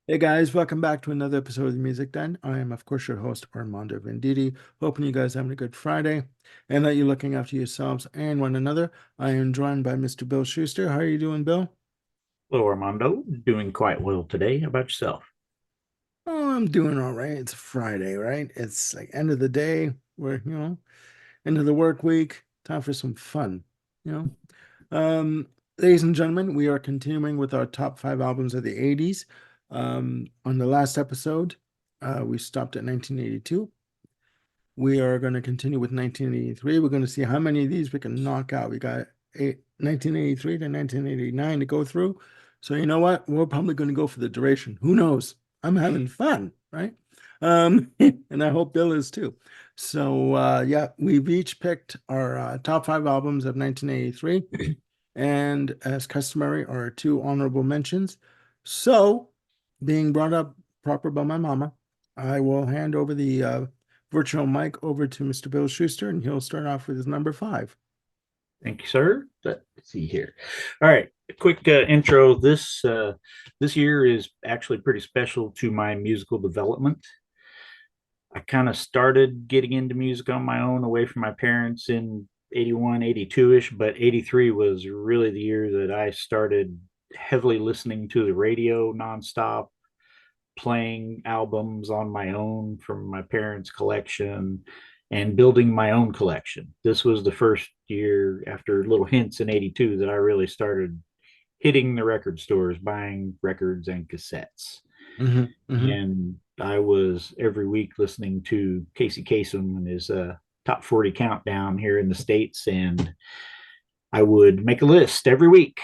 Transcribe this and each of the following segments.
Hey guys, welcome back to another episode of the Music Den. I am, of course, your host, Armando Venditti. Hoping you guys are having a good Friday and that you're looking after yourselves and one another. I am joined by Mr. Bill Schuster. How are you doing, Bill? Hello, Armando. Doing quite well today. How about yourself? Oh, I'm doing all right. It's Friday, right? It's like end of the day. End of the work week. Time for some fun, you know? Um, Ladies and gentlemen, we are continuing with our top five albums of the 80s. On the last episode, we stopped at 1982. We are going to continue with 1983. We're going to see how many of these we can knock out. We got 1983 to 1989 to go through. So you know what? We're probably going to go for the duration. Who knows? I'm having fun, right? And I hope Bill is too. So yeah, we've each picked our top five albums of 1983, and as customary, our two honorable mentions. So, being brought up proper by my mama, I will hand over the virtual mic over to Mr. Bill Schuster, and he'll start off with his number five. Thank you, sir. Let's see here. All right, a quick intro. This year is actually pretty special to my musical development. I kind of started getting into music on my own, away from my parents in 81, 82 ish, but 83 was really the year that I started heavily listening to the radio nonstop, playing albums on my own from my parents' collection and building my own collection. This was the first year after little hints in 82 that I really started hitting the record stores, buying records and cassettes. Hmm. Hmm. And I was every week listening to Casey Kasem and his top 40 countdown here in the States. And I would make a list every week,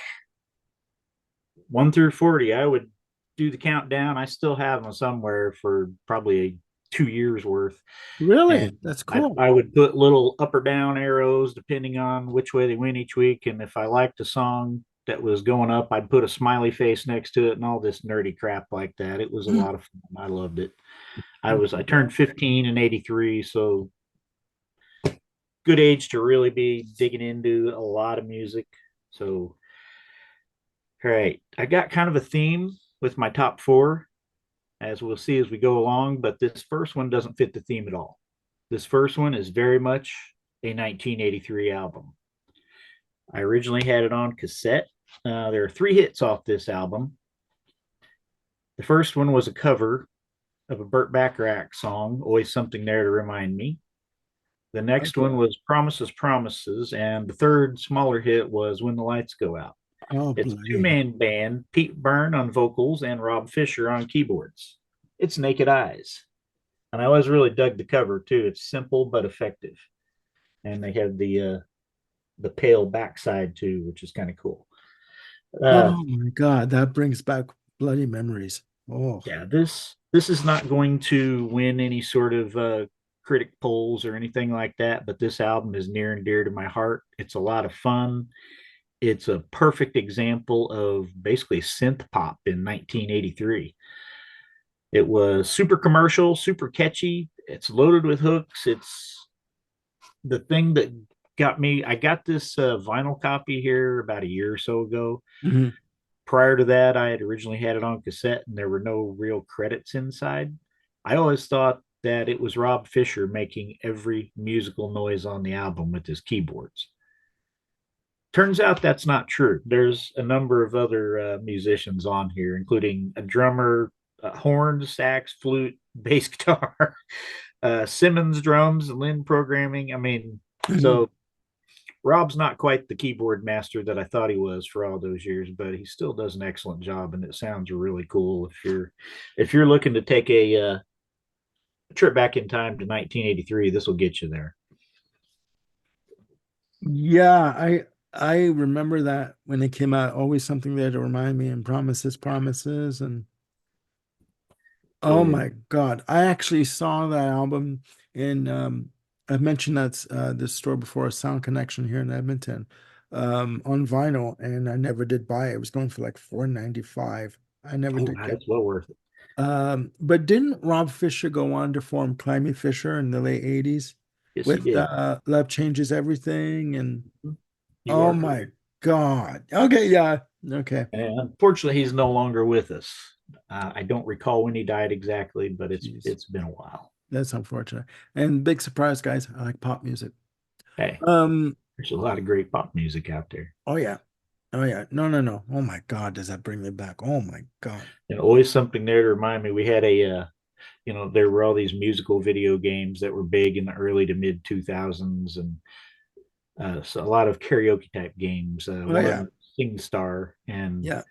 1 through 40. I would do the countdown. I still have them somewhere for probably 2 years worth. And Really? That's I, cool. I would put little up or down arrows depending on which way they went each week. And if I liked a song that was going up, I'd put a smiley face next to it and all this nerdy crap like that. It was a lot of fun. I loved it. I turned 15 in 83, so good age to really be digging into a lot of music. So, all right, I got kind of a theme with my top four, as we'll see as we go along, but this first one doesn't fit the theme at all. This first one is very much a 1983 album. I originally had it on cassette. There are three hits off this album. The first one was a cover of a Burt Bacharach song, Always Something There to Remind Me. The next Okay. one was Promises, Promises. And the third smaller hit was When the Lights Go Out. Oh, It's a bloody. two-man band, Pete Byrne on vocals and Rob Fisher on keyboards. It's Naked Eyes. And I always really dug the cover too. It's simple but effective. And they have the pale backside too, which is kind of cool. Uh, Oh my God, that brings back bloody memories. Oh. yeah, this is not going to win any sort of critic polls or anything like that, but this album is near and dear to my heart. It's a lot of fun. It's a perfect example of basically synth pop in 1983. It was super commercial, super catchy. It's loaded with hooks. It's the thing that got me. I got this vinyl copy here about a year or so ago. Mhm. Prior to that, I had originally had it on cassette and there were no real credits inside. I always thought that it was Rob Fisher making every musical noise on the album with his keyboards. Turns out that's not true. There's a number of other musicians on here, including a drummer, horn, sax, flute, bass guitar, Simmons drums, Lynn programming. I mean, Mhm. so Rob's not quite the keyboard master that I thought he was for all those years, but he still does an excellent job, and it sounds really cool. If you're looking to take a trip back in time to 1983, this will get you there. Yeah, I remember that when it came out, always something there to remind me and promises, promises, and oh Yeah. my God. I actually saw that album in I've mentioned that's this store before, Sound Connection here in Edmonton, on vinyl, and I never did buy it. It was going for like 4.95. I never Oh, did wow, get it's well worth it. but didn't Rob Fisher go on to form Climby Fisher in the late 80s Yes, he with did. Love Changes Everything and You oh are correct. my God. Okay, yeah. Okay. And unfortunately, he's no longer with us. I don't recall when he died exactly, but Jeez, it's been a while. that's unfortunate. And big surprise, guys. I like pop music. Hey, Um, there's a lot of great pop music out there. oh yeah. Oh yeah. No, no, no. Oh my God, does that bring me back? Oh my God. And always something there to remind me. We had there were all these musical video games that were big in the early to mid 2000s, and so a lot of karaoke type games. Oh One of yeah. them, Sing Star, and Yeah.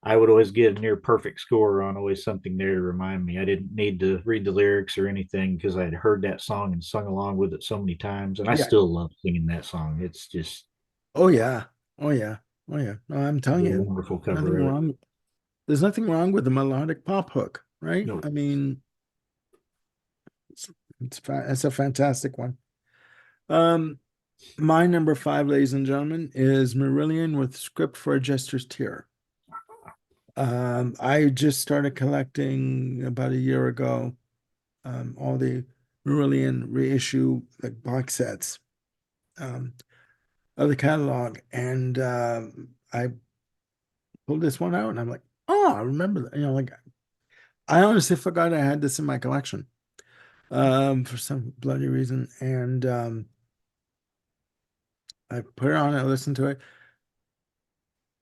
I would always get a near perfect score on always something there to remind me. I didn't need to read the lyrics or anything because I had heard that song and sung along with it so many times, and I Yeah. still love singing that song. It's just Oh yeah. Oh yeah. Oh yeah. No, I'm a telling you, wonderful nothing cover of it. wrong. There's nothing wrong with the melodic pop hook, right? No, I mean, it's it's a fantastic one. Um, my number five, ladies and gentlemen, is Marillion with Script for a Jester's Tear. I just started collecting about a year ago, all the Marillion reissue like box sets, um, of the catalog, and I pulled this one out, and I'm like, oh, I remember that. Like I honestly forgot I had this in my collection, for some bloody reason, and I put it on, I listened to it.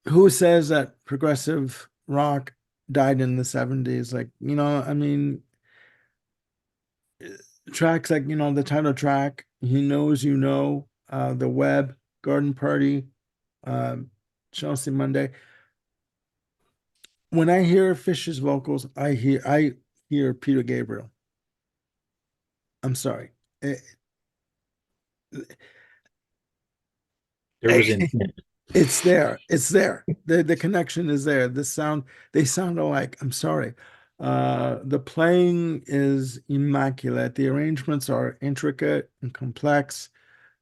Who says that progressive rock died in the 70s? Like, I mean, tracks like, the title track, He Knows You Know, The Web, Garden Party, um, Chelsea Monday. When I hear Fish's vocals, I hear Peter Gabriel. I'm sorry. It, there was intent. it's there. It's there. The connection is there. The sound, they sound alike. I'm sorry. The playing is immaculate. The arrangements are intricate and complex.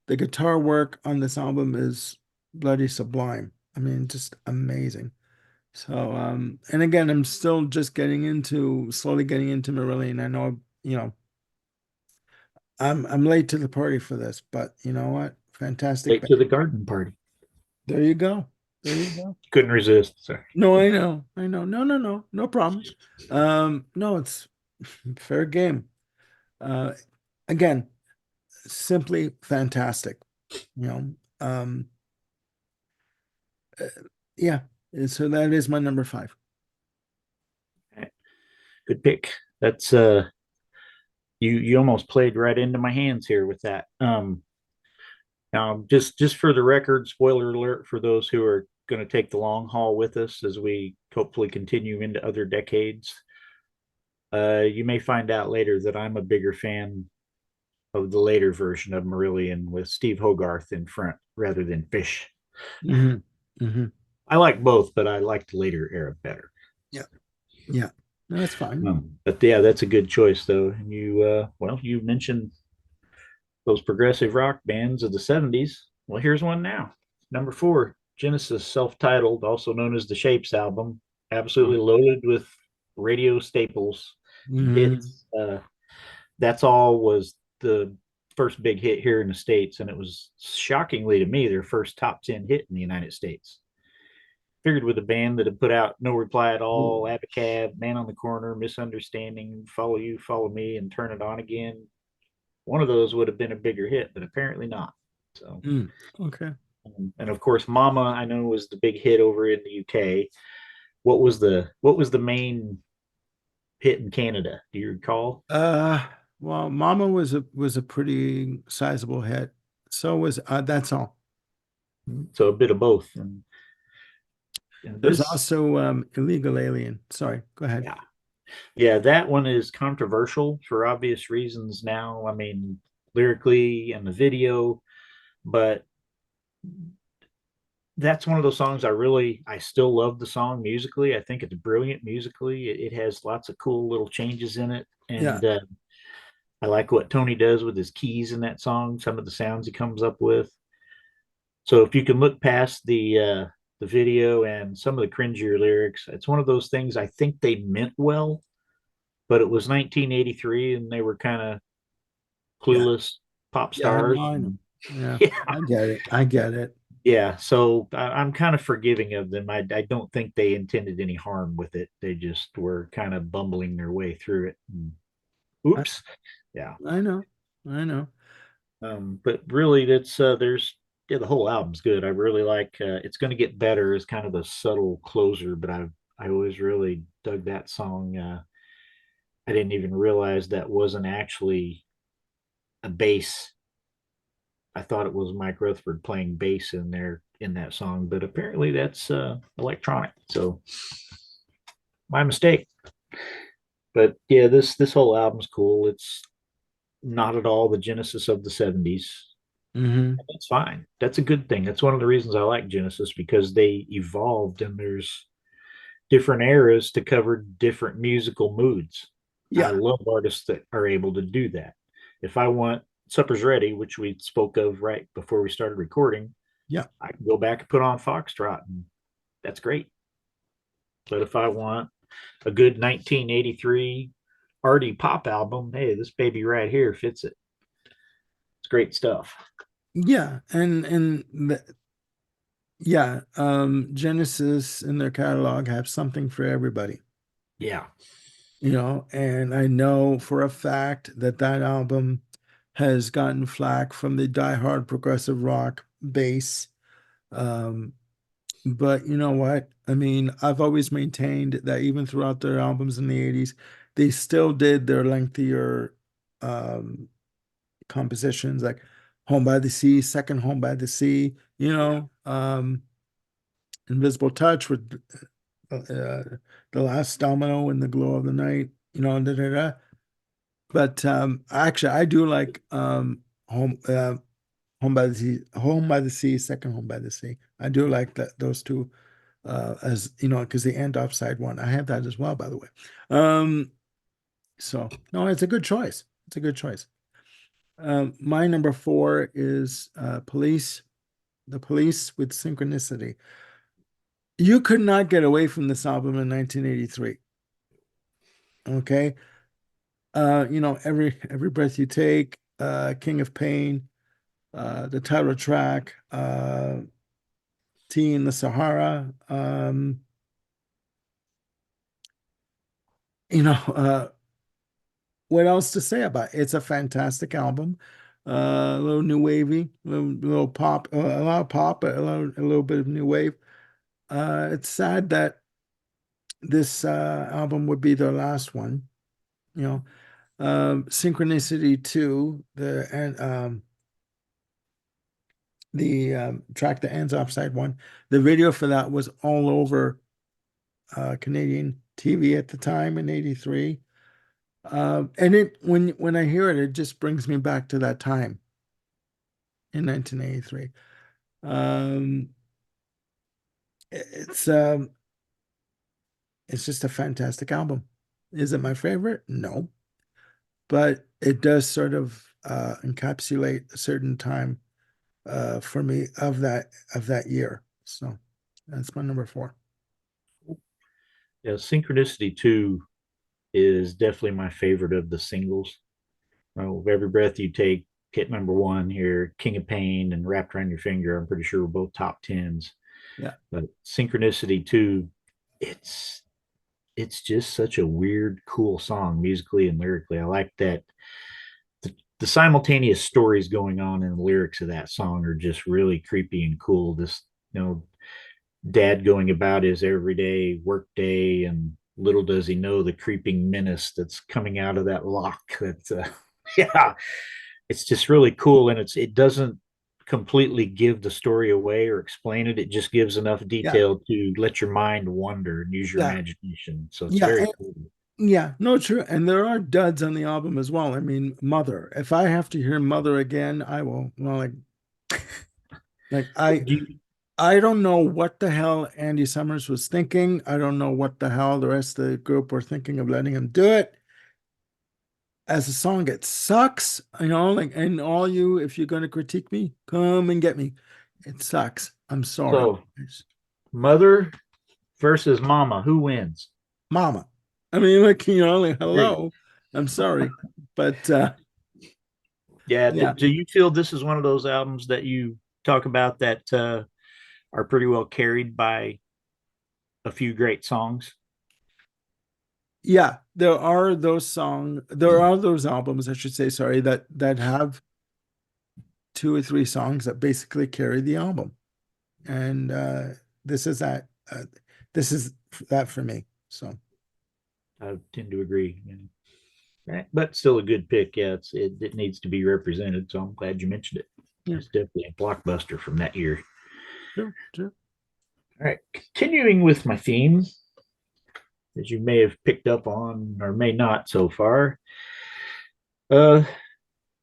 The guitar work on this album is bloody sublime. I mean, just amazing. So, and again, I'm still just slowly getting into Marillion. I know, I'm late to the party for this, but you know what? Fantastic Late to band. the garden party. There you go. There you go. Couldn't resist. Sorry. No, I know. I know. No, no, no. No problem. No, it's fair game. Uh, again, simply fantastic. You know. Uh, yeah. So that is my number five. Good pick. That's you almost played right into my hands here with that. Now just for the record, spoiler alert for those who are going to take the long haul with us as we hopefully continue into other decades. You may find out later that I'm a bigger fan of the later version of Marillion with Steve Hogarth in front rather than Fish. Hmm. Hmm. I like both, but I like the later era better. Yeah. Yeah. No, that's fine. But yeah, that's a good choice though. And you mentioned those progressive rock bands of the 70s. Well, here's one now. Number four, Genesis, self titled, also known as the Shapes album, absolutely loaded with radio staples and Hmm. hits. That's all was the first big hit here in the States. And it was shockingly to me their first top 10 hit in the United States. Figured with a band that had put out No Reply at All, Abacab, Man on the Corner, Misunderstanding, Follow You, Follow Me, and Turn It On Again, one of those would have been a bigger hit, but apparently not. So, Mm. Okay. and of course, Mama, I know was the big hit over in the UK. What was the main hit in Canada? Do you recall? Uh, well, Mama was a pretty sizable hit. So was That's All. So a bit of both. And There's this, also Illegal Alien. Sorry, go ahead. yeah, yeah, that one is controversial for obvious reasons. Now, I mean, lyrically and the video, but that's one of those songs I still love the song musically. I think it's brilliant musically. It has lots of cool little changes in it, Yeah, and I like what Tony does with his keys in that song. Some of the sounds he comes up with. So if you can look past the video and some of the cringier lyrics, it's one of those things I think they meant well, but it was 1983 and they were kind of yeah, clueless pop yeah. stars. No, I know. And Yeah, yeah, I get it. I get it. Yeah, so I'm kind of forgiving of them. I don't think they intended any harm with it. They just were kind of bumbling their way through it. And I, oops. Yeah. I know, I know. But really, that's there's yeah, the whole album's good. I really like. It's going to get better as kind of a subtle closer, but I always really dug that song. I didn't even realize that wasn't actually a bass. I thought it was Mike Rutherford playing bass in there in that song, but apparently that's electronic. So my mistake. But yeah, this whole album's cool. It's not at all the Genesis of the '70s. Hmm. That's fine. That's a good thing. That's one of the reasons I like Genesis because they evolved and there's different eras to cover different musical moods. I Yeah, love artists that are able to do that. If I want Supper's Ready, which we spoke of right before we started recording, yeah, I can go back and put on Foxtrot, and that's great. But if I want a good 1983 arty pop album, hey, this baby right here fits it. It's great stuff. yeah, yeah. Genesis in their catalog have something for everybody, Yeah, and I know for a fact that that album has gotten flack from the diehard progressive rock base. Um, but you know what? I mean, I've always maintained that even throughout their albums in the 80s, they still did their lengthier um compositions like Home by the Sea, Second Home by the Sea, yeah. Invisible Touch with The Last Domino in the Glow of the Night, da, da, da. But actually, I do like Home by the Sea, Second Home by the Sea. I do like that those two as because the end upside one. I have that as well, by the way. Um, so no, it's a good choice. It's a good choice. My number four is Police. The Police with Synchronicity. You could not get away from this album in 1983. Okay. Every breath you take, King of Pain, the title track, Tea in the Sahara. You know, what else to say about it? It's a fantastic album. A little new wavy, little pop, a lot of pop, but a little bit of new wave. It's sad that this album would be their last one. You know, Synchronicity 2, the track that ends upside one. The video for that was all over Canadian TV at the time in '83. And when I hear it, it just brings me back to that time in 1983. Um, it's um, it's just a fantastic album. Is it my favorite? No, but it does sort of encapsulate a certain time for me of that year. So that's my number four. Yeah, Synchronicity 2 is definitely my favorite of the singles. Every breath you take hit number one here, King of Pain and Wrapped Around Your Finger. I'm pretty sure we're both top tens. Yeah, But Synchronicity 2, it's it's just such a weird, cool song musically and lyrically. I like that the simultaneous stories going on in the lyrics of that song are just really creepy and cool. This, dad going about his everyday work day, and little does he know the creeping menace that's coming out of that lock. That yeah, it's just really cool, and it doesn't completely give the story away or explain it. It just gives enough yeah, detail to let your mind wander and use your yeah, imagination. So it's yeah, very and, cool. yeah. No, true. And there are duds on the album as well. I mean, Mother. If I have to hear Mother again, I will. Well, like Do you, I don't know what the hell Andy Summers was thinking. I don't know what the hell the rest of the group were thinking of letting him do it. As a song, it sucks. And all you, if you're going to critique me, come and get me. It sucks. I'm sorry. so mother versus mama, who wins? Mama. I mean, Great. hello. I'm sorry. But Yeah. yeah, Do you feel this is one of those albums that you talk about that? are pretty well carried by a few great songs. Yeah, there are those albums, I should say, sorry, that have two or three songs that basically carry the album. And this is that this is that for me. So, I tend to agree. But still a good pick. Yeah, it needs to be represented. So I'm glad you mentioned it. yeah, It's definitely a blockbuster from that year. sure, sure. All right, continuing with my theme, as you may have picked up on or may not so far. Uh,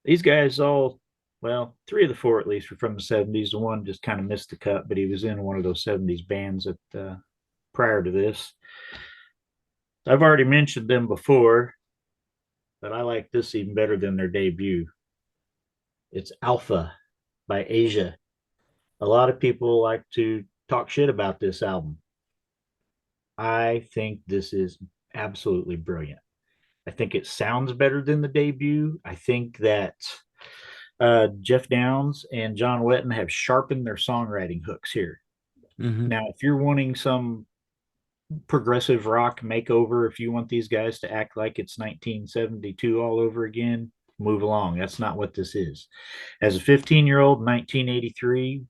these guys all, well, three of the four at least were from the '70s. The one just kind of missed the cut, but he was in one of those '70s bands that prior to this. I've already mentioned them before, but I like this even better than their debut. It's Alpha by Asia. A lot of people like to talk shit about this album. I think this is absolutely brilliant. I think it sounds better than the debut. I think that Jeff Downs and John Wetton have sharpened their songwriting hooks here. Hmm. Now, if you're wanting some progressive rock makeover, if you want these guys to act like it's 1972 all over again, move along. That's not what this is. As a 15-year-old in 1983,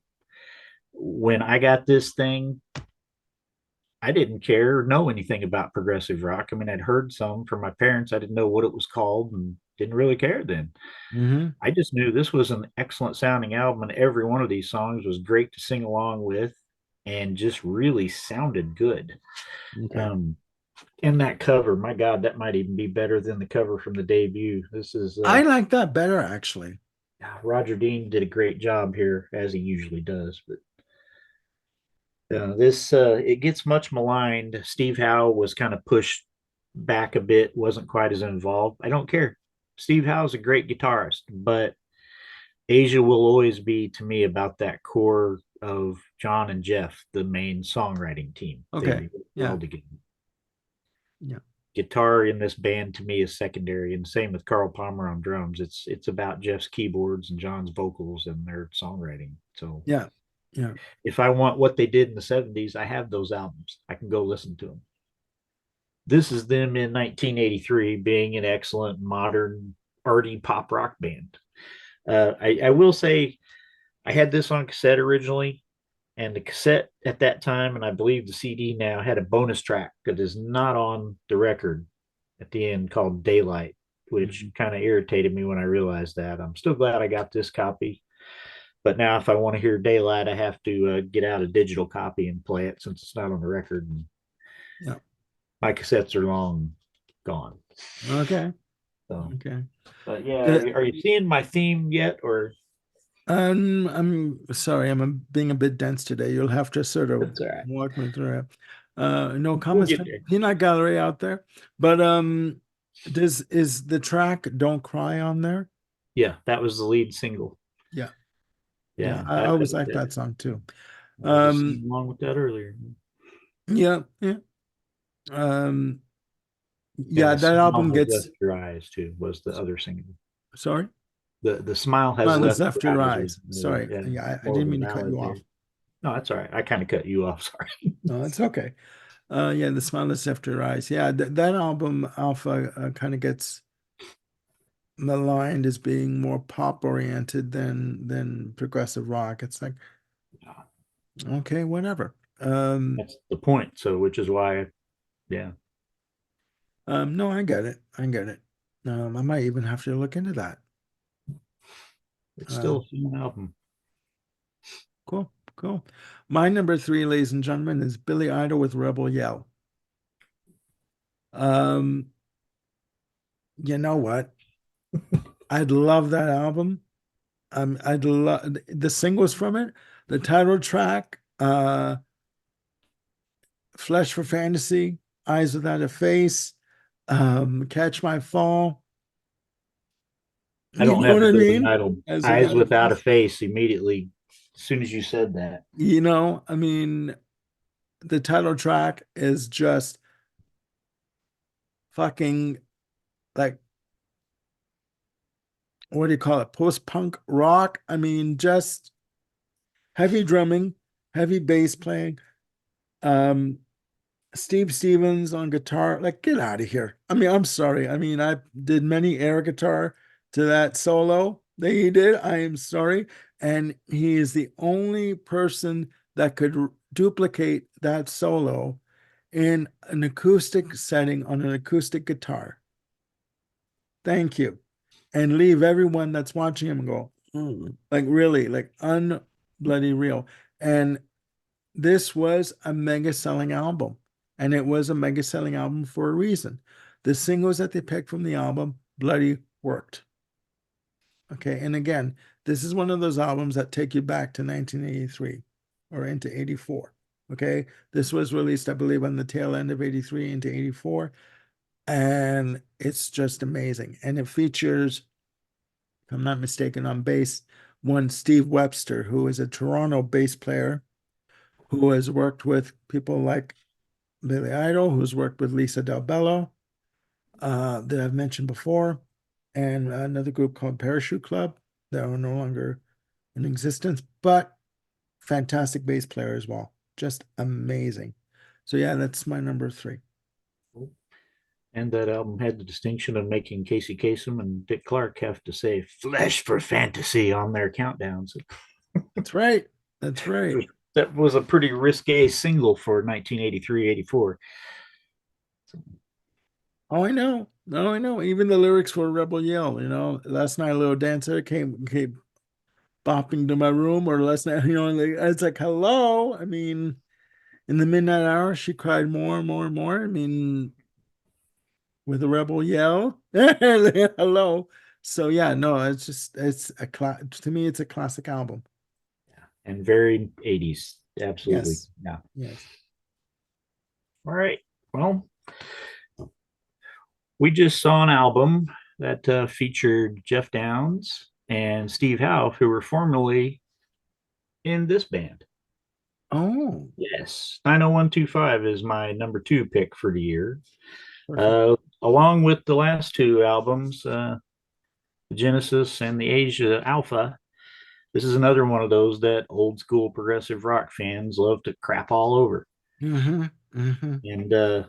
when I got this thing, I didn't care or know anything about progressive rock. I mean, I'd heard some from my parents. I didn't know what it was called and didn't really care then. Hmm. I just knew this was an excellent sounding album, and every one of these songs was great to sing along with and just really sounded good. Okay. Um, and that cover, my God, that might even be better than the cover from the debut. This is I like that better actually. Roger Dean did a great job here, as he usually does. But this it gets much maligned. Steve Howe was kind of pushed back a bit, wasn't quite as involved. I don't care. Steve Howe's a great guitarist, but Asia will always be to me about that core of John and Jeff, the main songwriting team. They Okay. work well Yeah. together. Yeah. Guitar in this band to me is secondary, and same with Carl Palmer on drums. It's about Jeff's keyboards and John's vocals and their songwriting. So Yeah. Yeah. if I want what they did in the '70s, I have those albums. I can go listen to them. This is them in 1983 being an excellent modern arty pop rock band. I will say I had this on cassette originally, and the cassette at that time, and I believe the CD now, had a bonus track that is not on the record at the end called Daylight, which Mhm. kind of irritated me when I realized that. I'm still glad I got this copy. But now, if I want to hear Daylight, I have to get out a digital copy and play it since it's not on the record. And Yeah. my cassettes are long gone. Okay. So, Okay. but yeah, Uh, are you seeing my theme yet? Or I'm sorry, being a bit dense today. You'll have to sort of that's all right. walk me through it. No We'll comments get from there. Peanut Gallery out there. But does is the track "Don't Cry" on there? Yeah, that was the lead single. Yeah. Yeah. Yeah, I always like that song too. I was just Um, singing along with that earlier. yeah, yeah. Um, And yeah, the that smile album has gets, left your eyes too was the other single. sorry. The smile has Smile is left left your your eyes was eyes. more, Sorry. yeah, Yeah, I more of didn't a mean to cut ballad you there. off. No, that's all right. I kind of cut you off. Sorry. No, it's okay. Yeah, the smile is left your eyes. Yeah, that album Alpha kind of gets maligned as being more pop oriented than progressive rock. It's like, okay, whatever. That's the point. So, which is why, yeah, No, I get it. I get it. I might even have to look into that. it's still a Um, fun album. cool, cool. My number three, ladies and gentlemen, is Billy Idol with Rebel Yell. Um, you know what? I'd love that album. I'd love the singles from it, the title track, Flesh for Fantasy, Eyes Without a Face, Catch My Fall. I You don't know have what the I Billy mean? Idol Eyes eyes Without a without a Face. face immediately as soon as you said that. I mean, the title track is just fucking like, what do you call it? Post-punk rock. I mean, just heavy drumming, heavy bass playing. Um, Steve Stevens on guitar. Like, get out of here. I mean, I'm sorry. I mean, I did many air guitar to that solo that he did. I am sorry. And he is the only person that could duplicate that solo in an acoustic setting on an acoustic guitar. Thank you. And leave everyone that's watching him go, "Mm," like really, like unbloody real. And this was a mega selling album, and it was a mega selling album for a reason. The singles that they picked from the album bloody worked. Okay, and again, this is one of those albums that take you back to 1983 or into 84. Okay, this was released, I believe, on the tail end of 83 into 84, and it's just amazing. And it features, if I'm not mistaken, on bass, one Steve Webster, who is a Toronto bass player who has worked with people like Billy Idol, who's worked with Lisa Del Bello, that I've mentioned before, and another group called Parachute Club that are no longer in existence, but fantastic bass player as well. Just amazing. So yeah, that's my number three. And that album had the distinction of making Casey Kasem and Dick Clark have to say "Flesh for Fantasy" on their countdowns. That's right. That's right. That was a pretty risque single for 1983-84. Oh, I know. Oh, I know. Even the lyrics for Rebel Yell, last night a little dancer came bopping to my room, or last night, like, it's like, hello. I mean, in the midnight hour, she cried more and more and more. I mean, with a rebel yell, hello. So yeah, no, it's to me, it's a classic album. And very 80s. Absolutely. Yes, Yeah. yes. All right. Well, we just saw an album that featured Jeff Downes and Steve Howe, who were formerly in this band. Oh, Yes, 90125 is my number two pick for the year. perfect. Along with the last two albums, Genesis and the Asia Alpha, this is another one of those that old school progressive rock fans love to crap all over. Mm-hmm. Mm-hmm. And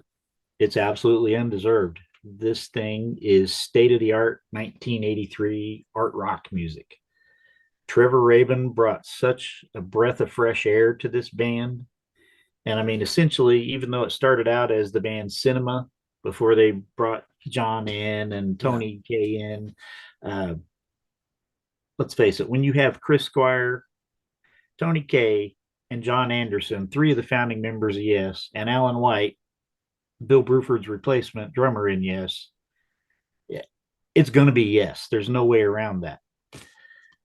it's absolutely undeserved. This thing is state of the art 1983 art rock music. Trevor Rabin brought such a breath of fresh air to this band. And I mean, essentially, even though it started out as the band Cinema before they brought John in and Yeah. Tony K in, uh, let's face it, when you have Chris Squire, Tony K, and John Anderson, three of the founding members of Yes, and Alan White, Bill Bruford's replacement drummer in Yes, yeah, it's going to be Yes. There's no way around that.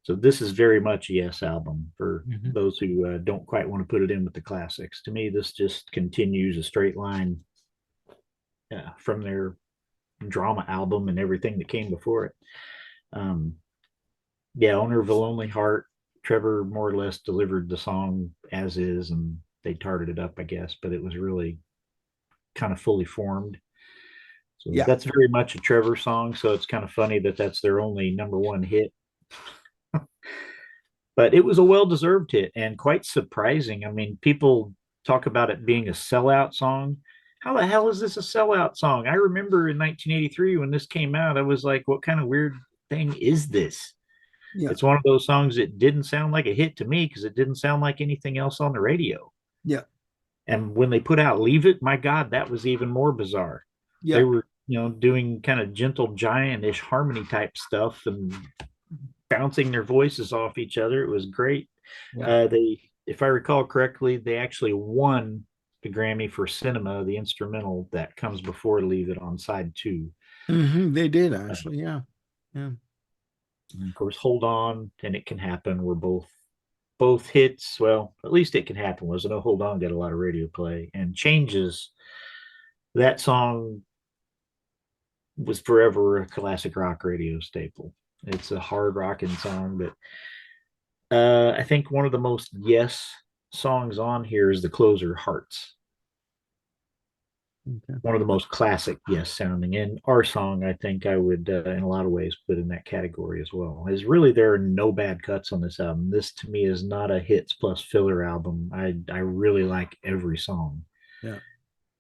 So this is very much a Yes album for Mm-hmm. those who don't quite want to put it in with the classics. To me, this just continues a straight line from their drama album and everything that came before it. Um, yeah, Owner of a Lonely Heart, Trevor more or less delivered the song as is, and they tarted it up, I guess, but it was really kind of fully formed. So Yeah. that's very much a Trevor song. So it's kind of funny that that's their only number one hit. But it was a well deserved hit and quite surprising. I mean, people talk about it being a sellout song. How the hell is this a sellout song? I remember in 1983 when this came out, I was like, what kind of weird thing is this? Yeah. It's one of those songs that didn't sound like a hit to me because it didn't sound like anything else on the radio. Yeah. And when they put out Leave It, my God, that was even more bizarre. They Yeah. were, doing kind of gentle giant-ish harmony type stuff and bouncing their voices off each other. It was great. Yeah. They, if I recall correctly, they actually won the Grammy for Cinema, the instrumental that comes before Leave It on side two. Mm-hmm. They did Uh, actually. Yeah. Yeah. and of course, Hold On and It Can Happen were both hits. Well, at least It Can Happen was. I know Hold On got a lot of radio play, and Changes, that song was forever a classic rock radio staple. It's a hard rocking song, but I think one of the most Yes songs on here is the closer, Hearts. Okay. One of the most classic Yes sounding. And our song, I think I would, in a lot of ways, put in that category as well. Is really there are no bad cuts on this album. This to me is not a hits plus filler album. I really like every song, Yeah.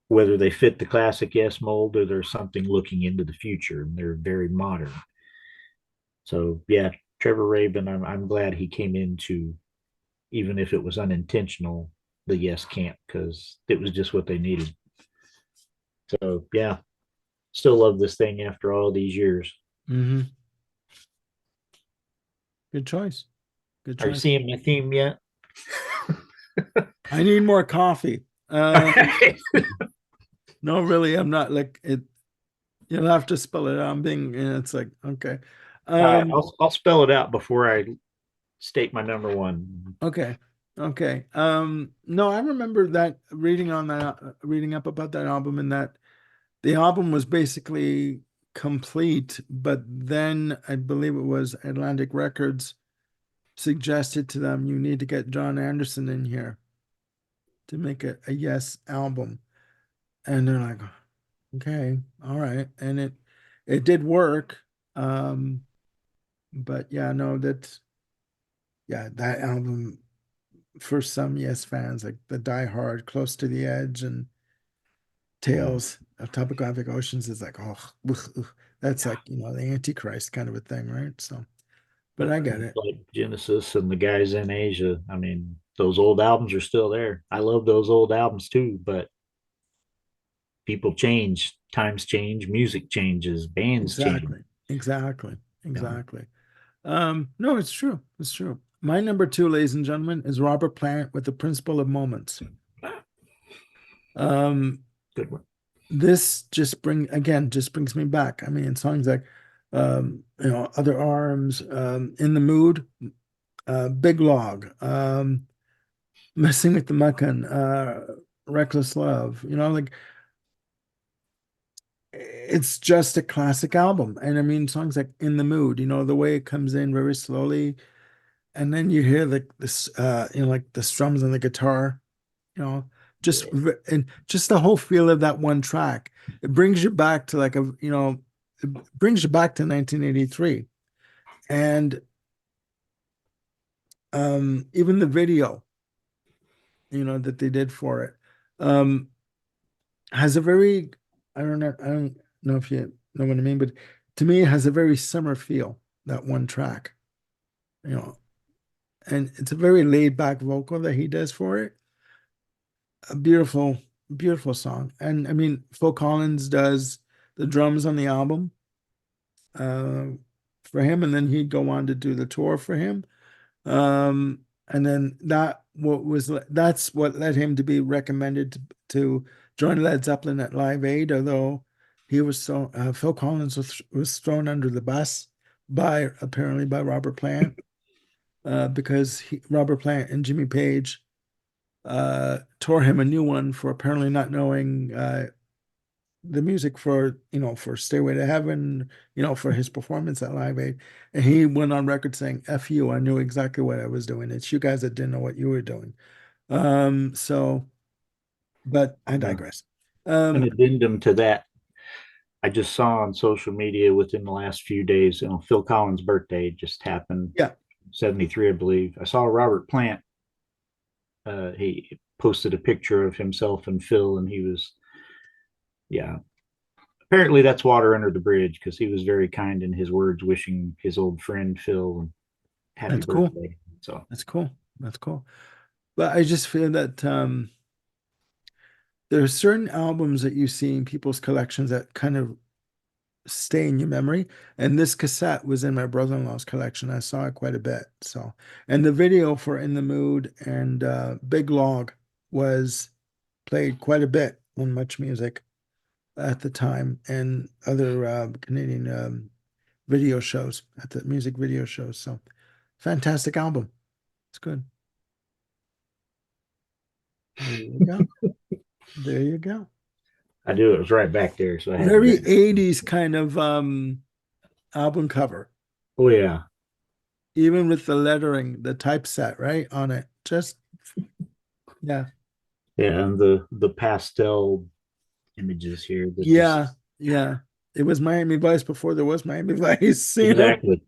whether they fit the classic Yes mold or there's something looking into the future. And they're very modern. So yeah, Trevor Rabin, I'm glad he came into, even if it was unintentional, the Yes camp because it was just what they needed. So yeah, still love this thing after all these years. Hmm. Good choice. Good Are you choice. seeing my theme yet? I need more coffee. Okay. No, really, I'm not like it. You'll have to spell it out. I'm being, it's like, okay. Um, I'll spell it out before I state my number one. okay. Okay. No, I remember that reading up about that album and that the album was basically complete, but then I believe it was Atlantic Records suggested to them, you need to get John Anderson in here to make a Yes album. And they're like, okay, all right. And it did work. Um, but yeah, no, that album for some Yes fans, like the Die Hard, Close to the Edge, and Yeah, Tales of Topographic Oceans is like, oh, ugh, ugh. That's like, the Antichrist kind of a thing, right? So, but I get it. like Genesis and the guys in Asia. I mean, those old albums are still there. I love those old albums too, but people change, times change, music changes, bands change. Exactly. Exactly. You know, Exactly. No, it's true. It's true. My number two, ladies and gentlemen, is Robert Plant with The Principle of Moments. Um, good one. this just brings me back. I mean, songs like Other Arms, In the Mood, Big Log, Messing with the Meccan, Reckless Love, like it's just a classic album. And I mean, songs like In the Mood, the way it comes in very slowly, and then you hear like this, like the strums and the guitar, you know, Yeah. and just the whole feel of that one track. It brings you back to it brings you back to 1983. And even the video, that they did for it, um, has a very, I don't know if you know what I mean, but to me, it has a very summer feel, that one track, you know, and it's a very laid back vocal that he does for it. A beautiful, beautiful song. And I mean, Phil Collins does the drums on the album uh, for him, and then he'd go on to do the tour for him. And then that's what led him to be recommended to join Led Zeppelin at Live Aid, although Phil Collins was thrown under the bus by apparently by Robert Plant because Robert Plant and Jimmy Page tore him a new one for apparently not knowing the music for Stairway to Heaven, for his performance at Live Aid. And he went on record saying, F you, I knew exactly what I was doing. It's you guys that didn't know what you were doing. So, but I digress. An Um, addendum to that, I just saw on social media within the last few days, Phil Collins' birthday just happened, yeah, 73, I believe. I saw Robert Plant. He posted a picture of himself and Phil, and he was, yeah. Apparently, that's water under the bridge because he was very kind in his words, wishing his old friend Phil happy that's cool. birthday. So, That's cool. That's cool. But I just feel that there are certain albums that you see in people's collections that kind of stay in your memory. And this cassette was in my brother-in-law's collection. I saw it quite a bit. So, and the video for In the Mood and Big Log was played quite a bit on Much Music at the time and other Canadian video shows at the music video shows. So, fantastic album. It's good. There you go. There you go. I do. It was right back there, so I had to Very grab it. 80s kind of album cover, Oh yeah, even with the lettering, the typeset, right, on it. Just, yeah. yeah, and the pastel. images here that Yeah, just yeah. It was Miami Vice before there was Miami Vice, you know? exactly.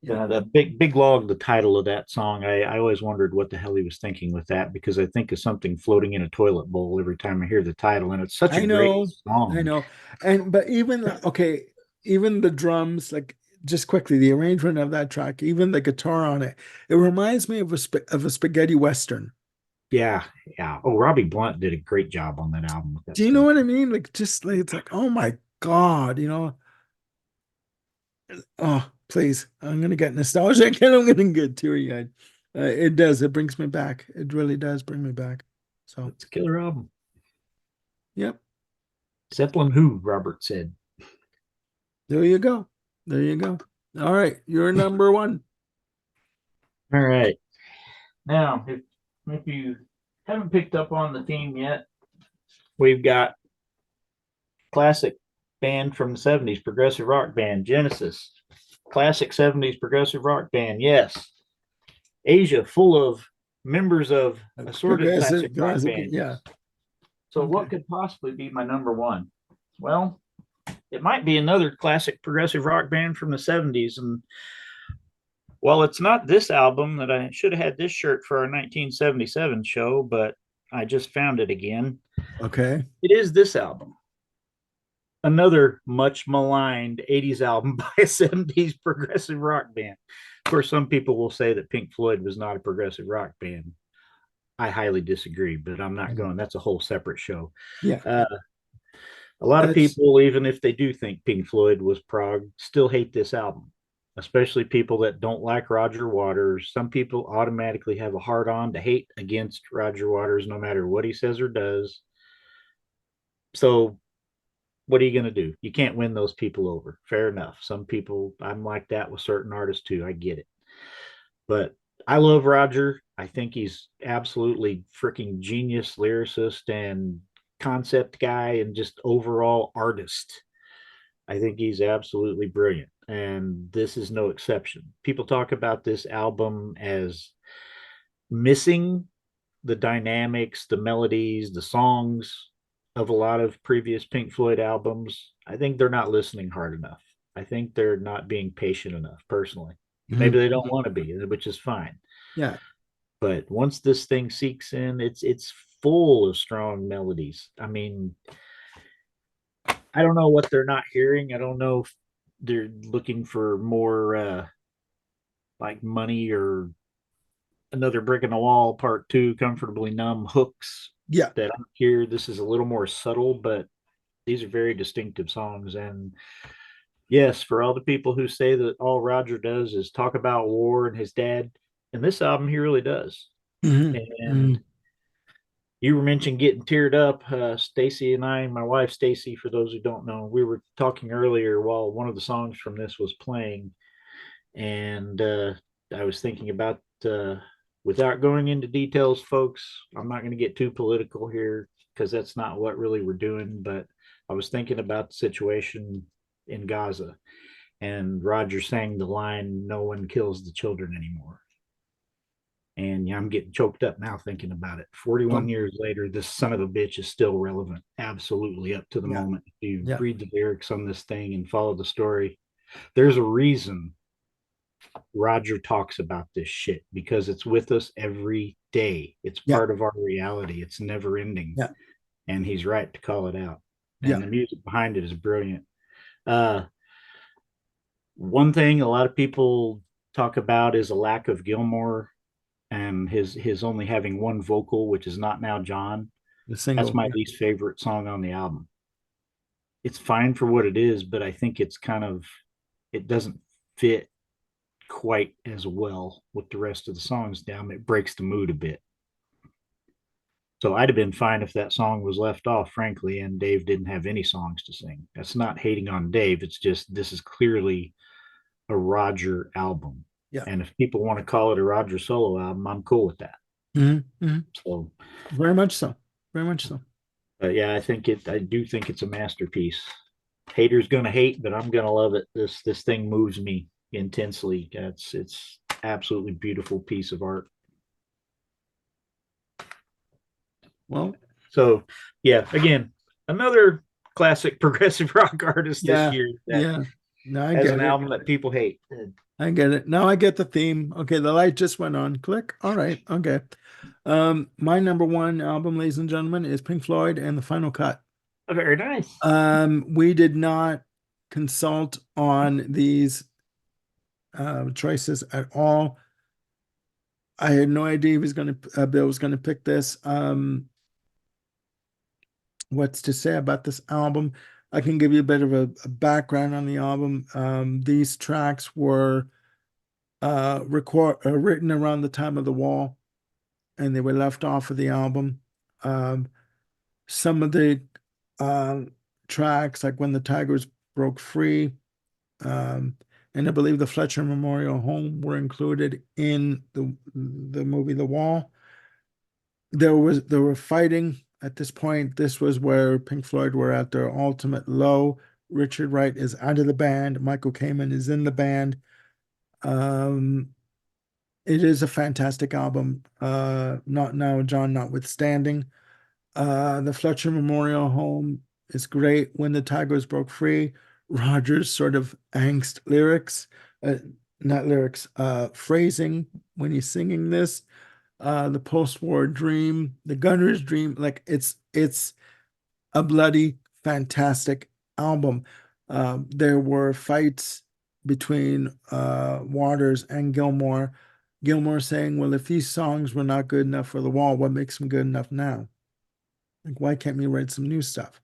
Yeah. The big log, the title of that song, I always wondered what the hell he was thinking with that because I think of something floating in a toilet bowl every time I hear the title, and it's such a I great know, I song. know. And but even okay, even the drums, like just quickly, the arrangement of that track, even the guitar on it, it reminds me of a spaghetti western. Yeah, yeah. Oh, Robbie Blunt did a great job on that album with that Do you know stuff. what I mean? Like just like it's like, oh my God, you know. Oh, please. I'm gonna get nostalgic and I'm gonna get teary-eyed. It does, it brings me back. It really does bring me back. So, It's a killer album. yep, Zeppelin who, Robert said. there you go. There you go. All right, you're number one. All right. Now, if you haven't picked up on the theme yet, we've got classic band from the 70s, progressive rock band, Genesis. Classic 70s progressive rock band, yes. Asia, full of members of assorted classic rock Progressive, bands. yeah. So, what Okay. could possibly be my number one? Well, it might be another classic progressive rock band from the 70s. And while it's not this album, that I should have had this shirt for our 1977 show, but I just found it again. Okay. It is this album, another much maligned 80s album by a 70s progressive rock band. Of course, some people will say that Pink Floyd was not a progressive rock band. I highly disagree, but I'm not Mhm. going. That's a whole separate show. Yeah, Uh, yeah. a lot of That's people, even if they do think Pink Floyd was prog, still hate this album, especially people that don't like Roger Waters. Some people automatically have a hard on to hate against Roger Waters no matter what he says or does. So what are you going to do? You can't win those people over. Fair enough. Some people, I'm like that with certain artists too. I get it. But I love Roger. I think he's absolutely freaking genius lyricist and concept guy and just overall artist. I think he's absolutely brilliant. And this is no exception. People talk about this album as missing the dynamics, the melodies, the songs of a lot of previous Pink Floyd albums. I think they're not listening hard enough. I think they're not being patient enough, personally. Maybe mhm, they don't mhm. want to be, which is fine. Yeah. But once this thing seeks in, it's full of strong melodies. I mean, I don't know what they're not hearing. I don't know if they're looking for more like money or another brick in the wall part two, comfortably numb hooks Yeah. that I'm here. This is a little more subtle, but these are very distinctive songs. And yes, for all the people who say that all Roger does is talk about war and his dad, in this album, he really does. Mhm, And mhm. you were mentioned getting teared up. Stacy and I, my wife Stacy, for those who don't know, we were talking earlier while one of the songs from this was playing, and I was thinking about, without going into details, folks. I'm not going to get too political here because that's not what really we're doing. But I was thinking about the situation in Gaza, and Roger sang the line, "No one kills the children anymore." And yeah, I'm getting choked up now thinking about it. 41 Oh, years later, this son of a bitch is still relevant, absolutely up to the yeah. moment. If you Yeah. read the lyrics on this thing and follow the story, there's a reason Roger talks about this shit because it's with us every day. It's Yeah. part of our reality. It's never ending. Yeah. And he's right to call it out. And Yeah. the music behind it is brilliant. Uh, one thing a lot of people talk about is a lack of Gilmore and his only having one vocal, which is Not Now John. The That's single. my Yeah. least favorite song on the album. It's fine for what it is, but I think it's kind of, it doesn't fit quite as well with the rest of the songs down. It breaks the mood a bit. So I'd have been fine if that song was left off, frankly, and Dave didn't have any songs to sing. That's not hating on Dave. It's just this is clearly a Roger album. Yeah. And if people want to call it a Roger solo album, I'm cool with that. Mhm. So, Very much so. Very much so. but yeah, I do think it's a masterpiece. Haters gonna hate, but I'm gonna love it. This thing moves me intensely. It's absolutely beautiful piece of art. Well. So yeah, again, another classic progressive rock artist this Yeah, year that yeah. No, I has get an it. album that people hate. I get it. Now I get the theme. Okay, the light just went on. Click. All right. Okay. My number one album, ladies and gentlemen, is Pink Floyd and the Final Cut. Very nice. We did not consult on these choices at all. I had no idea he was going to Bill was going to pick this. What's to say about this album? I can give you a bit of a background on the album. These tracks were written around the time of the wall, and they were left off of the album. Um, some of the um, tracks, like When the Tigers Broke Free, um, and I believe the Fletcher Memorial Home, were included in the movie The Wall. There were fighting at this point. This was where Pink Floyd were at their ultimate low. Richard Wright is out of the band. Michael Kamen is in the band. Um, it is a fantastic album. Not now, John, notwithstanding. The Fletcher Memorial Home is great. When the Tigers Broke Free, Rogers' sort of angst lyrics, uh, not lyrics, phrasing when he's singing this. The post-war dream, the gunner's dream, like it's a bloody fantastic album. There were fights between Waters and Gilmore. Gilmore saying, "Well, if these songs were not good enough for the wall, what makes them good enough now? Like, why can't we write some new stuff?"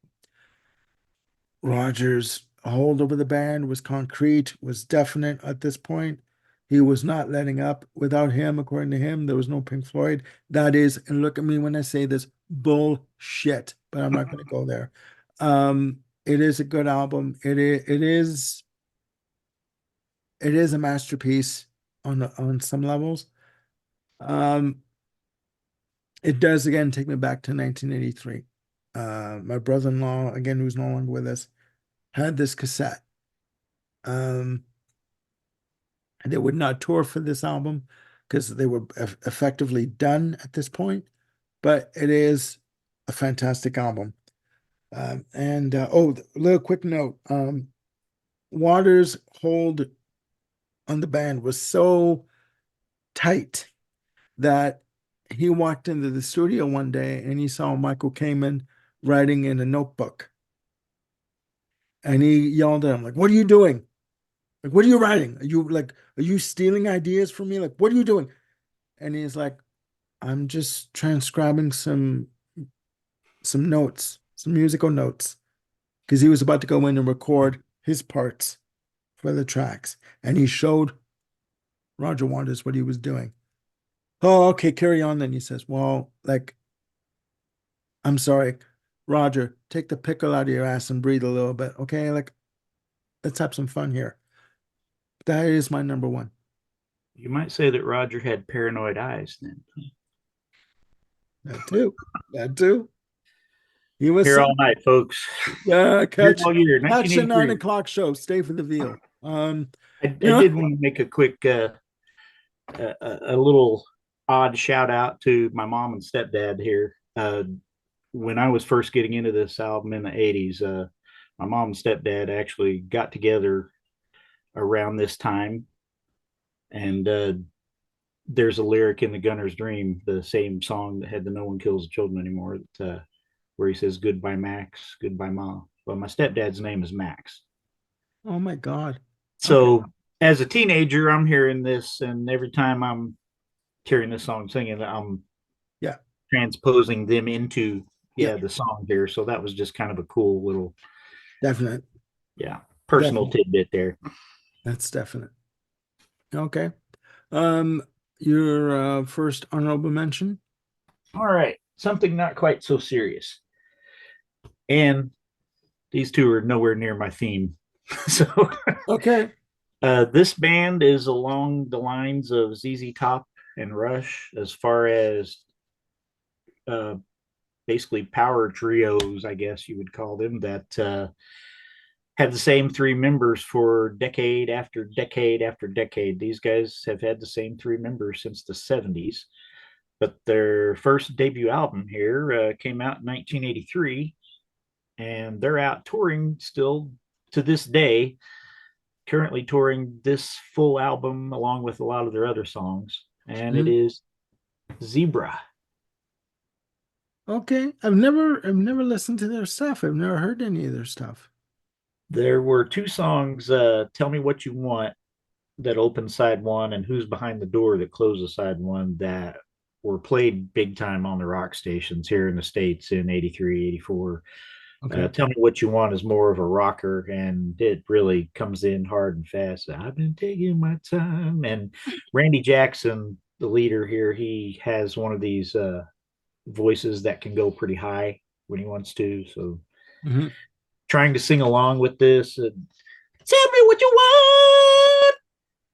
Rogers' hold over the band was concrete, was definite at this point. He was not letting up. Without him, according to him, there was no Pink Floyd. That is, and look at me when I say this, bullshit. But I'm not going to go there. It is a good album. It is a masterpiece on some levels. Um, it does again take me back to 1983. My brother-in-law, again, who's no longer with us, had this cassette. Um, they would not tour for this album because they were effectively done at this point, but it is a fantastic album. And oh, a little quick note. Waters' hold on the band was so tight that he walked into the studio one day and he saw Michael Kamen writing in a notebook. And he yelled at him, like, "What are you doing? Like, what are you writing? Are you stealing ideas from me? Like, what are you doing?" And he's like, "I'm just transcribing some notes, some musical notes." Because he was about to go in and record his parts for the tracks. And he showed Roger Waters what he was doing. "Oh, okay, carry on then." He says, "Well, like, I'm sorry, Roger, take the pickle out of your ass and breathe a little bit. Okay, like, let's have some fun here." That is my number one. You might say that Roger had paranoid eyes then. That too. That too. He was Here some all night, folks. Here catch all year, catch the 1983. 9 o'clock show. Stay for the veal. You I know, did want to make a quick, a little odd shout out to my mom and stepdad here. When I was first getting into this album in the 80s, my mom and stepdad actually got together around this time. And there's a lyric in The Gunner's Dream, the same song that had the No One Kills the Children Anymore, that, where he says, "Goodbye, Max, goodbye, Ma." Well, my stepdad's name is Max. oh my God. Okay. So as a teenager, I'm hearing this, and every time I'm hearing this song singing, I'm Yeah, transposing them into, yeah, yeah, the song here. So that was just kind of a cool little, definite. yeah, personal Definite. tidbit there. That's definite. Okay. Um, your first honorable mention. All right, something not quite so serious. And these two are nowhere near my theme. So Okay. this band is along the lines of ZZ Top and Rush as far as uh, basically power trios, I guess you would call them, that have the same three members for decade after decade after decade. These guys have had the same three members since the 70s. But their first debut album here came out in 1983, and they're out touring still to this day, currently touring this full album along with a lot of their other songs. And it Mhm. is Zebra. Okay. I've never listened to their stuff. I've never heard any of their stuff. There were two songs, Tell Me What You Want, that opened side one, and Who's Behind the Door that closes side one, that were played big time on the rock stations here in the States in 83, 84. Okay. Tell Me What You Want is more of a rocker, and it really comes in hard and fast. I've been taking my time. And Randy Jackson, the leader here, he has one of these voices that can go pretty high when he wants to. So Hmm. trying to sing along with this, tell me what you want.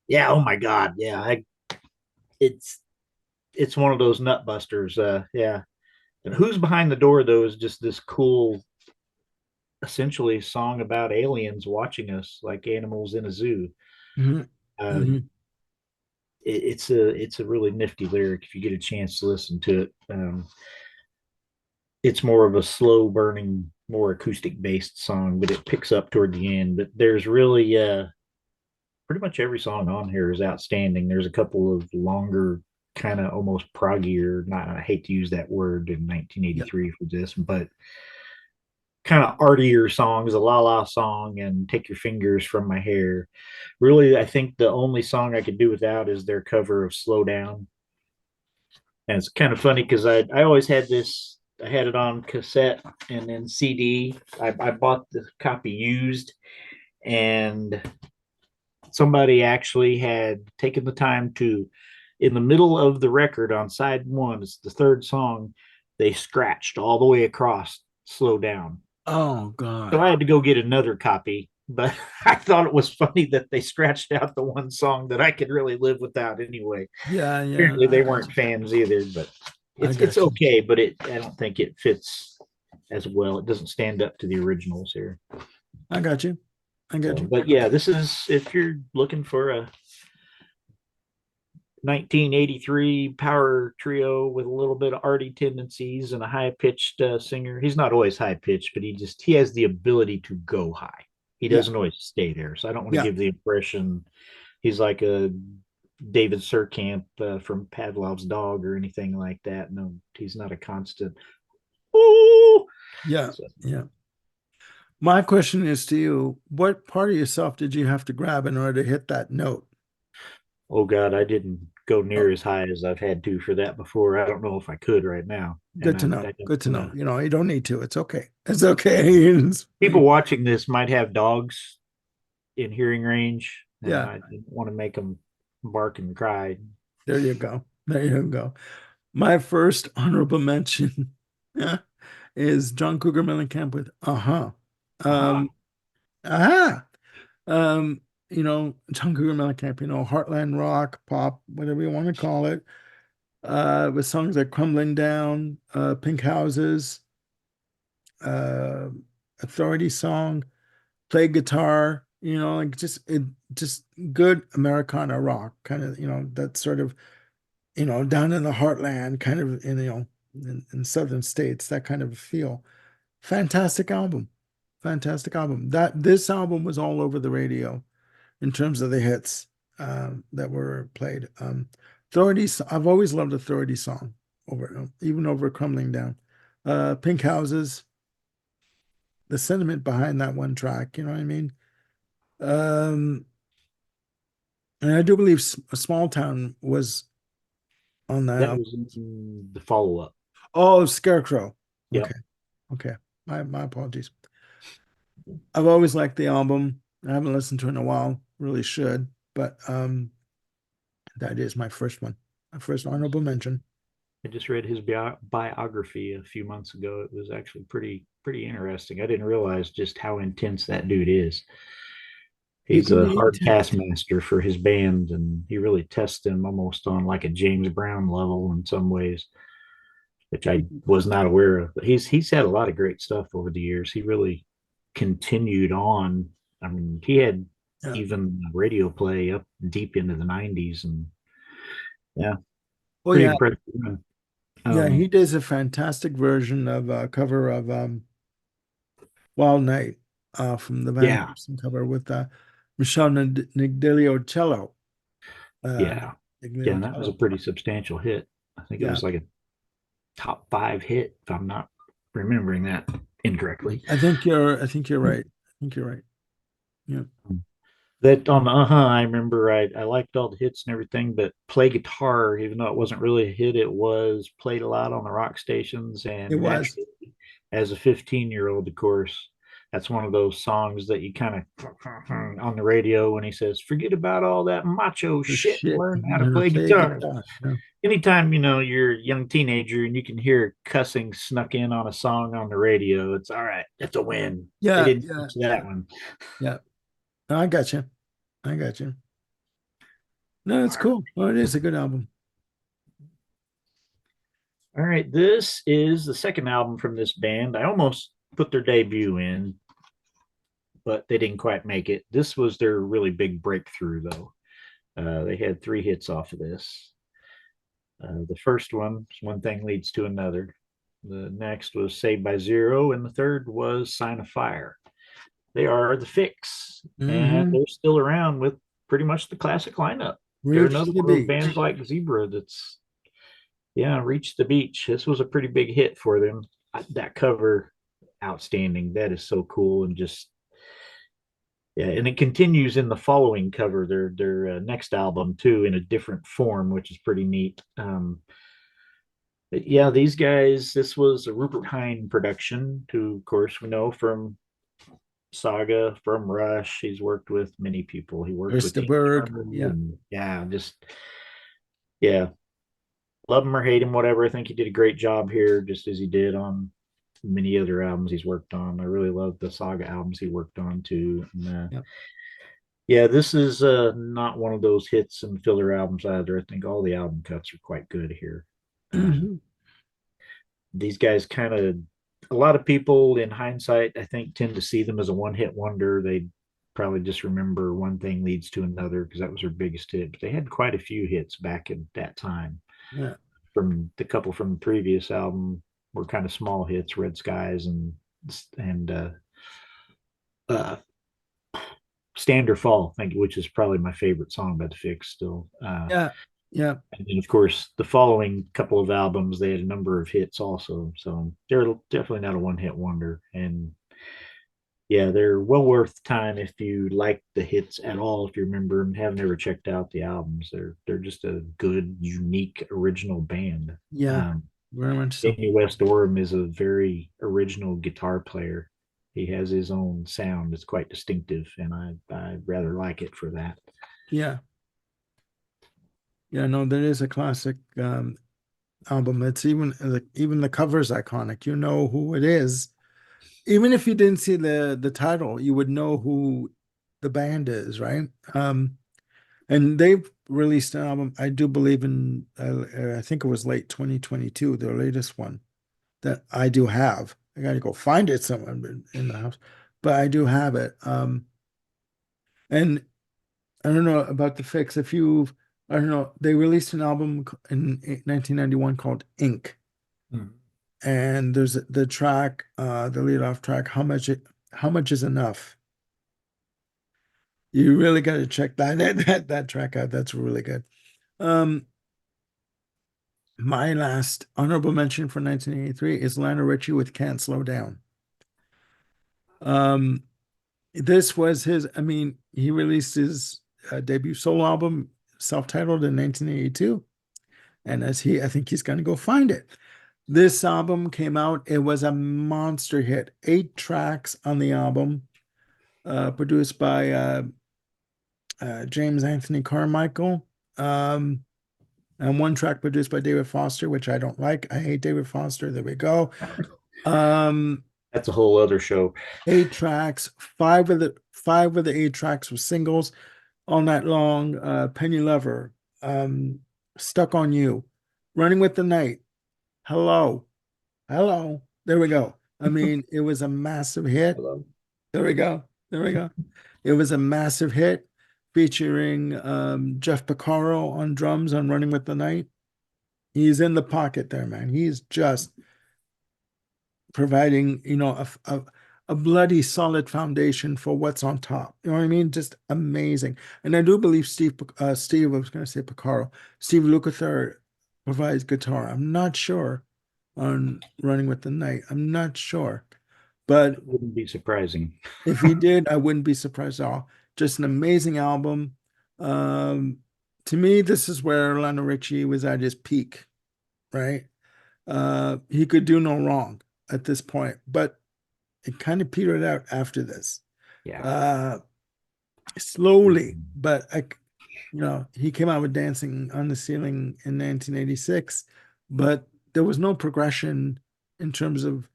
Yeah, oh my God. Yeah, it's it's one of those nut busters. Yeah. And Who's Behind the Door, though, is just this cool, essentially song about aliens watching us like animals in a zoo. Hmm. Uh, Hmm. it's a really nifty lyric if you get a chance to listen to it. It's more of a slow burning, more acoustic based song, but it picks up toward the end. But there's really pretty much every song on here is outstanding. There's a couple of longer, kind of almost proggier. Not, I hate to use that word in Yeah. 1983 for this, but kind of artier songs, a La La song and Take Your Fingers from My Hair. Really, I think the only song I could do without is their cover of Slow Down. And it's kind of funny because I always had this, I had it on cassette and then CD. I bought the copy used, and somebody actually had taken the time to, in the middle of the record on side one, it's the third song, they scratched all the way across Slow Down. Oh So I God. had to go get another copy, but I thought it was funny that they scratched out the one song that I could really live without anyway. Yeah, yeah. Apparently I they got weren't you. fans either, but I it's got you. okay, but it I don't think it fits as well. It doesn't stand up to the originals here. I got you. I got So, you. but yeah, this is if you're looking for a 1983 power trio with a little bit of arty tendencies and a high pitched singer. He's not always high pitched, but he has the ability to go high. He Yeah. doesn't always stay there. So I don't want to Yeah. give the impression he's like a David Surkamp from Pavlov's Dog or anything like that. No, he's not a constant. Ooh. Yeah. So, Yeah. My question is to you, what part of yourself did you have to grab in order to hit that note? oh God, I didn't go Oh, near as high as I've had to for that before. I don't know if I could right now, and good to I, know. I don't Good to want know. to. You don't need to. It's okay. It's okay. It's People fine. watching this might have dogs in hearing range, and Yeah. I didn't want to make them bark and cry. There you go. There you go. My first honorable mention is John Cougar Mellencamp with Uh-huh. Aha. Um, aha. Um, John Cougar Mellencamp, Heartland rock, pop, whatever you want to call it. With songs like Crumbling Down, Pink Houses, uh, Authority Song, Play Guitar, like just good Americana rock, kind of, that sort of, down in the heartland, kind of in southern states, that kind of feel. Fantastic album. Fantastic album. This album was all over the radio in terms of the hits that were played. I've always loved Authority song over even over Crumbling Down. Pink Houses, the sentiment behind that one track, you know what I mean? Um, and I do believe Small Town was on that That album. was in the follow up. Oh, Scarecrow. Okay, Yep. okay. My apologies. I've always liked the album. I haven't listened to it in a while. Really should, but that is my first one. My first honorable mention. I just read his biography a few months ago. It was actually pretty interesting. I didn't realize just how intense that dude is. He He's can a be hard intense. taskmaster for his band, and he really tests them almost on like a James Brown level in some ways, which I was not aware of. But he's had a lot of great stuff over the years. He really continued on. I mean, he had Yeah. even radio play up deep into the '90s, and yeah, Oh pretty yeah. impressive. Yeah, Um, he does a fantastic version of a cover of Wild Night from the Van yeah, Halen cover with Michelle Nigdilio-Cello. Uh, yeah, yeah. And that was a Nigdilio-Cello. pretty substantial hit. I think it Yeah, was like a top five hit, if I'm not remembering that incorrectly. I think you're right. I think you're right. Yeah, That on I remember I liked all the hits and everything, but play guitar, even though it wasn't really a hit, it was played a lot on the rock stations. it And was. naturally, as a 15-year-old, of course, that's one of those songs that you kind of on the radio when he says, forget about all that macho The shit and shit. learn how I'm to gonna play play guitar. guitar. Yeah, Anytime, you're a young teenager and you can hear cussing snuck in on a song on the radio, it's all right. That's a win. They yeah, didn't yeah, teach that one. yeah. No, I got you. I got you. No, it's cool. Well, it is a good album. All right, this is the second album from this band. I almost put their debut in, but they didn't quite make it. This was their really big breakthrough, though. They had three hits off of this. The first one, One Thing Leads to Another. The next was Saved by Zero, and the third was Sign of Fire. They are the Fix, and Mm-hmm. they're still around with pretty much the classic lineup. They're Reach another the one of those bands beach. like Zebra that's, yeah, Reach the Beach. This was a pretty big hit for them. That cover, outstanding. That is so cool. And just, yeah, and it continues in the following cover, their next album too, in a different form, which is pretty neat. But yeah, these guys, this was a Rupert Hine production, who of course we know from Saga, from Rush. He's worked with many people. He worked There's with the Tina bird. Turner, Yeah, and yeah, just, yeah, love him or hate him, whatever. I think he did a great job here, just as he did on many other albums he's worked on. I really love the Saga albums he worked on too. And, yeah. yeah, this is not one of those hits and filler albums either. I think all the album cuts are quite good here. Uh, Mm-hmm. these guys kind of, a lot of people in hindsight, I think, tend to see them as a one hit wonder. They probably just remember One Thing Leads to Another because that was their biggest hit. But they had quite a few hits back at that time. Yeah, From the couple from the previous album were kind of small hits, Red Skies and uh, Stand or Fall, I think, which is probably my favorite song by the Fix still. yeah, yeah, And then, of course, the following couple of albums, they had a number of hits also. So they're definitely not a one hit wonder. And yeah, they're well worth time if you like the hits at all. If you remember and have never checked out the albums, they're just a good, unique, original band. yeah. Um, Very much so. Danny West Orm is a very original guitar player. He has his own sound. It's quite distinctive, and I rather like it for that. Yeah, yeah. No, that is a classic album. It's even the cover's iconic. You know who it is. Even if you didn't see the title, you would know who the band is, right? And they've released an album. I do believe in. I think it was late 2022, their latest one that I do have. I got to go find it somewhere in the house, but I do have it. And I don't know about the Fix. If you, I don't know, they released an album in 1991 called Ink, Mm. and there's the track, the lead off track, how much is enough? You really got to check that track out. That's really good. Um, my last honorable mention for 1983 is Lionel Richie with Can't Slow Down. Um, this was his, I mean, he released his debut solo album, self-titled in 1982. And I think he's going to go find it. This album came out, it was a monster hit. 8 tracks on the album, produced by James Anthony Carmichael. Um, and one track produced by David Foster, which I don't like. I hate David Foster. There we go. Um, That's a whole other show. 8 tracks. Five of the 8 tracks were singles. All Night Long, Penny Lover, um, Stuck on You, Running with the Night, Hello, Hello. There we go. I mean, it was a massive hit. Hello. There we go. There we go. It was a massive hit featuring Jeff Porcaro on drums on Running with the Night. He's in the pocket there, man. He's just providing, a bloody solid foundation for what's on top. You know what I mean? Just amazing. And I do believe I was going to say Picaro, Steve Lukather provides guitar. I'm not sure on Running with the Night. I'm not sure. But It wouldn't be surprising. if he did, I wouldn't be surprised at all. Just an amazing album. Um, to me, this is where Lionel Richie was at his peak, right? He could do no wrong at this point, but it kind of petered out after this. Yeah. Uh, slowly, but he came out with Dancing on the Ceiling in 1986, but there was no progression in terms of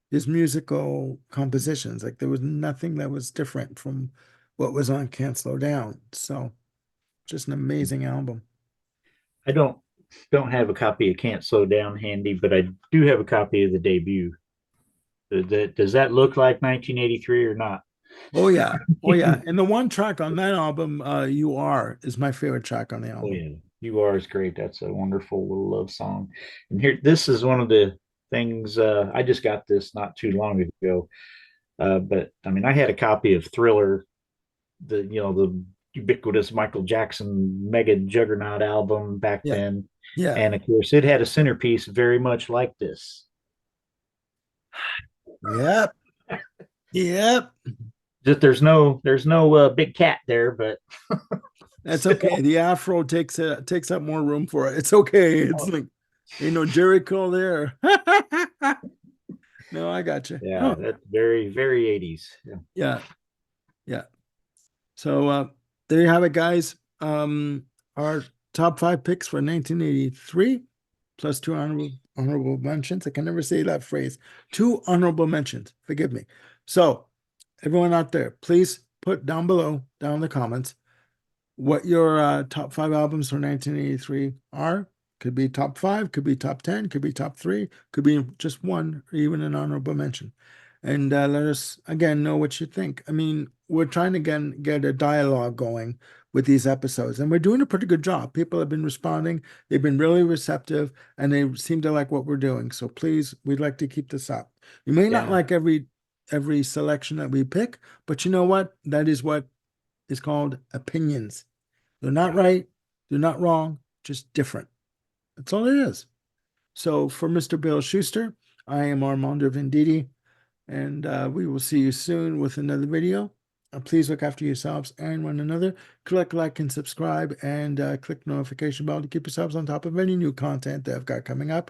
his musical compositions. Like there was nothing that was different from what was on Can't Slow Down. So just an amazing album. I don't have a copy of Can't Slow Down handy, but I do have a copy of the debut. Does that look like 1983 or not? Oh yeah. Oh yeah. And the one track on that album, You Are, is my favorite track on the Oh album. yeah, "You Are" is great. That's a wonderful little love song. And here, this is one of the things. I just got this not too long ago. But I mean, I had a copy of Thriller, the ubiquitous Michael Jackson mega juggernaut album back Yeah. then, Yeah. and of course, it had a centerpiece very much like this. Yep. Yep. Just there's no big cat there, but That's okay. still, The afro takes up more room for it. It's okay. It's like ain't no Jericho there. No, I got you. yeah, Oh, that's very 80s. Yeah. yeah, yeah. So there you have it, guys. Our top five picks for 1983, plus two honorable mentions. I can never say that phrase. Two honorable mentions. Forgive me. So everyone out there, please put down below, down in the comments, what your top five albums for 1983 are. Could be top five, could be top 10, could be top three, could be just one, or even an honorable mention. And let us again know what you think. I mean, we're trying to get a dialogue going with these episodes, and we're doing a pretty good job. People have been responding, they've been really receptive, and they seem to like what we're doing. So please, we'd like to keep this up. You may not Yeah, like every selection that we pick, but you know what? That is what is called opinions. They're not yeah. right, they're not wrong, just different. That's all it is. So for Mr. Bill Schuster, I am Armando Venditti, and we will see you soon with another video. Please look after yourselves and one another. Click like and subscribe, and click the notification bell to keep yourselves on top of any new content that I've got coming up.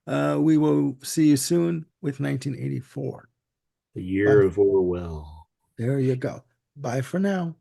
We will see you soon with 1984. The Bye. Year of Orwell. There you go. Bye for now.